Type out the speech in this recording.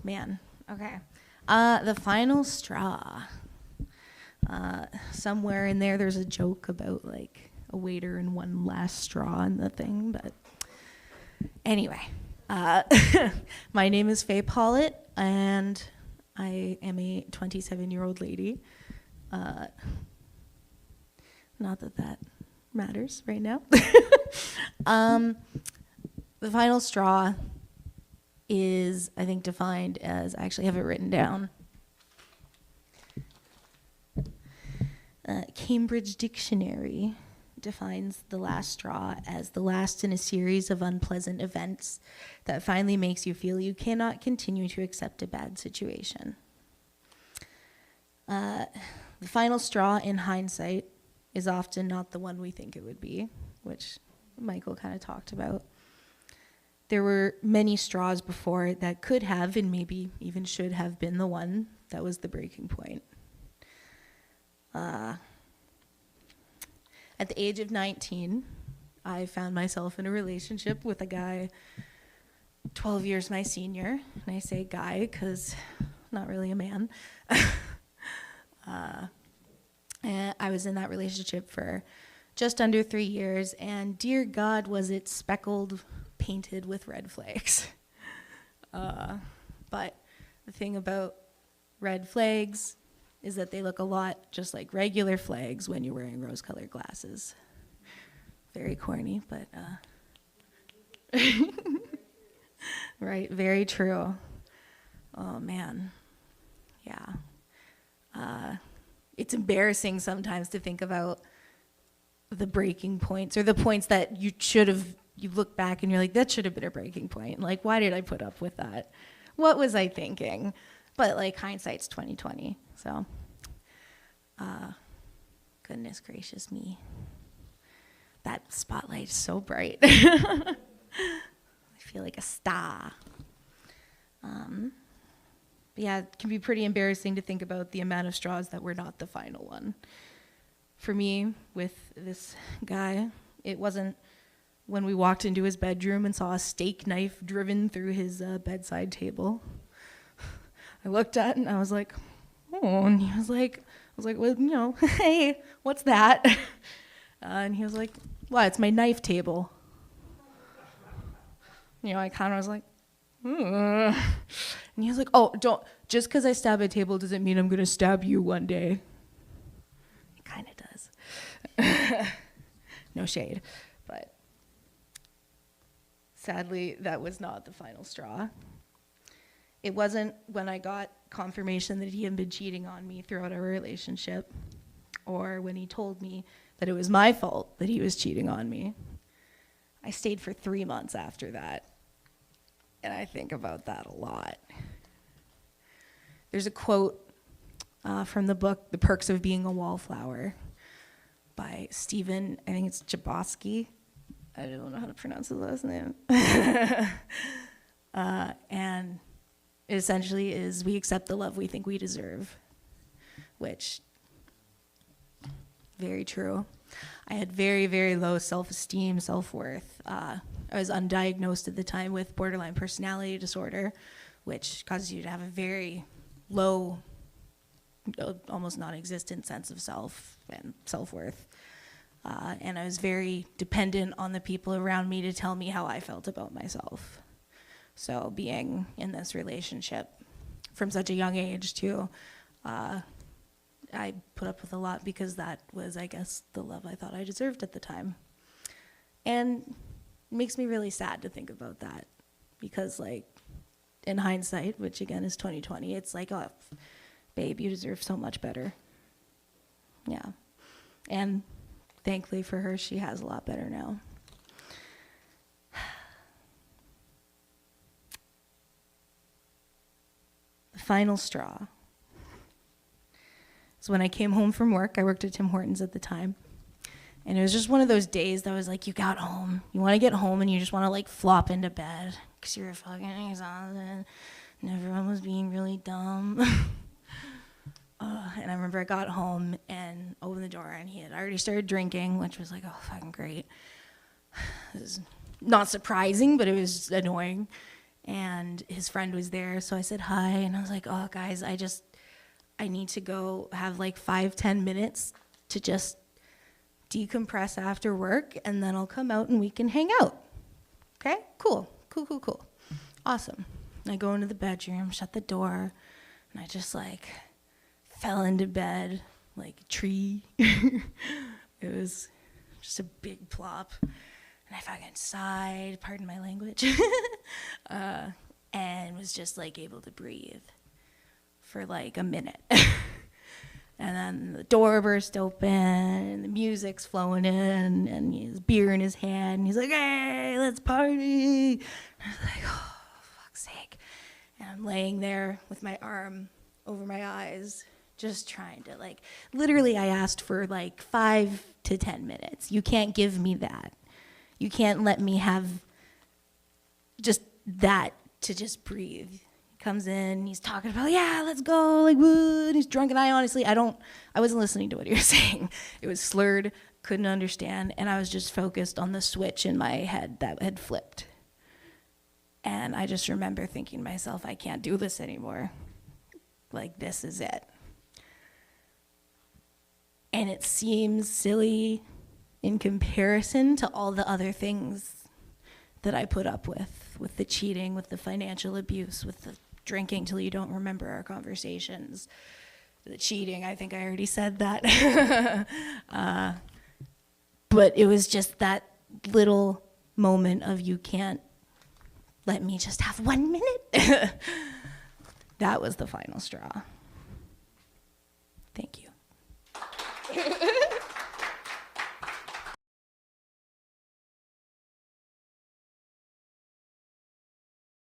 man. Okay. The final straw. Somewhere in there's a joke about like a waiter and one last straw in the thing, but anyway. My name is Faye Pollett, and I am a 27-year-old lady. Not that that matters right now. The final straw is, I think, defined as, I actually have it written down. Cambridge Dictionary defines the last straw as the last in a series of unpleasant events that finally makes you feel you cannot continue to accept a bad situation. The final straw, in hindsight, is often not the one we think it would be, which Michael kind of talked about. There were many straws before that could have, and maybe even should have been the one that was the breaking point. At the age of 19, I found myself in a relationship with a guy 12 years my senior. And I say guy because not really a man. And I was in that relationship for just under 3 years, and dear God, was it speckled, painted with red flags. But the thing about red flags is that they look a lot just like regular flags when you're wearing rose-colored glasses. Very corny, but right, very true. Oh man, yeah. It's embarrassing sometimes to think about the breaking points, or the points that you look back and you're like, that should have been a breaking point. Like, why did I put up with that? What was I thinking? But like, hindsight's 20/20. So, goodness gracious me. That spotlight is so bright. I feel like a star. But yeah, it can be pretty embarrassing to think about the amount of straws that were not the final one. For me, with this guy, it wasn't when we walked into his bedroom and saw a steak knife driven through his bedside table. I looked at it and I was like, oh, and he was like, well, hey, what's that? And he was like, well, it's my knife table. I kind of was like, and he was like, oh, just because I stab a table doesn't mean I'm going to stab you one day. It kind of does. No shade. But sadly, that was not the final straw. It wasn't when I got confirmation that he had been cheating on me throughout our relationship, or when he told me that it was my fault that he was cheating on me. I stayed for 3 months after that, and I think about that a lot. There's a quote from the book, The Perks of Being a Wallflower, by Stephen, I think it's Chbosky. I don't know how to pronounce his last name. And it essentially is, we accept the love we think we deserve, which, very true. I had very, very low self-esteem, self-worth. I was undiagnosed at the time with borderline personality disorder, which causes you to have a very low, almost non-existent sense of self and self-worth. And I was very dependent on the people around me to tell me how I felt about myself. So being in this relationship from such a young age too, I put up with a lot because that was, I guess, the love I thought I deserved at the time. And it makes me really sad to think about that because, like, in hindsight, which again is 20/20, it's like, oh, babe, you deserve so much better. Yeah. And thankfully for her, she has a lot better now. The final straw. So when I came home from work, I worked at Tim Hortons at the time. And it was just one of those days that was like, you got home. You want to get home and you just want to like flop into bed because you're fucking exhausted and everyone was being really dumb. And I remember I got home and opened the door and he had already started drinking, which was like, oh, fucking great. It was not surprising, but it was annoying. and his friend was there. So I said hi, and I was like, oh, guys, I need to go have like 5-10 minutes to just decompress after work, and then I'll come out and we can hang out. Okay, cool. Awesome. And I go into the bedroom, shut the door, and I just like fell into bed like a tree. It was just a big plop. And I fucking sighed, pardon my language, and was just like able to breathe for like a minute. And then the door burst open, and the music's flowing in, and he has beer in his hand, and he's like, hey, let's party. And I was like, oh, fuck's sake. And I'm laying there with my arm over my eyes, just trying to like, literally I asked for like 5 to 10 minutes. You can't give me that. You can't let me have just that to just breathe. Comes in, he's talking about, yeah, let's go, like, woo, and he's drunk, and I honestly, I wasn't listening to what he was saying. It was slurred, couldn't understand, and I was just focused on the switch in my head that had flipped. And I just remember thinking to myself, I can't do this anymore. Like, this is it. And it seems silly in comparison to all the other things that I put up with the cheating, with the financial abuse, with the drinking till you don't remember our conversations, the cheating, I think I already said that. But it was just that little moment of you can't let me just have 1 minute. That was the final straw.